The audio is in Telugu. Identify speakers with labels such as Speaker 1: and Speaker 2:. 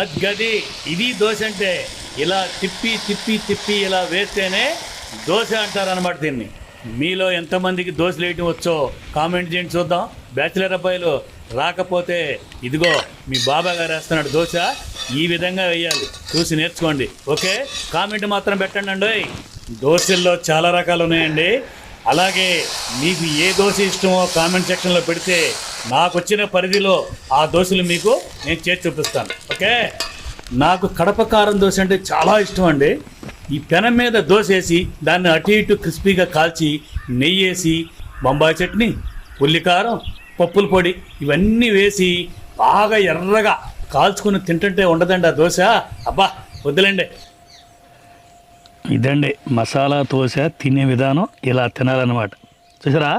Speaker 1: అద్గది ఇది దోశ అంటే. ఇలా తిప్పి తిప్పి తిప్పి ఇలా వేస్తేనే దోశ అంటారనమాట దీన్ని. మీలో ఎంతమందికి దోశలు వేయటం వచ్చో కామెంట్ చేయండి చూద్దాం. బ్యాచిలర్ అబ్బాయిలు రాకపోతే ఇదిగో మీ బాబా గారు వేస్తున్నాడు దోశ, ఈ విధంగా వేయాలి, చూసి నేర్చుకోండి. ఓకే, కామెంట్ మాత్రం పెట్టండి అండి. దోశల్లో చాలా రకాలు ఉన్నాయండి. అలాగే మీకు ఏ దోశ ఇష్టమో కామెంట్ సెక్షన్లో పెడితే నాకు వచ్చిన పరిధిలో ఆ దోశలు మీకు నేను చేసి చూపిస్తాను. ఓకే, నాకు కడప కారం దోశ అంటే చాలా ఇష్టం అండి. ఈ పెనం మీద దోశ వేసి దాన్ని అటు ఇటు క్రిస్పీగా కాల్చి నెయ్యి వేసి బొంబాయి చట్నీ, ఉల్లికారం, పప్పుల పొడి ఇవన్నీ వేసి బాగా ఎర్రగా కాల్చుకుని తింటుంటే ఉండదండి ఆ దోశ. అబ్బా వద్దులేండి. ఇదండి మసాలా దోశ తినే విధానం, ఇలా తినాలన్నమాట. చూసారా?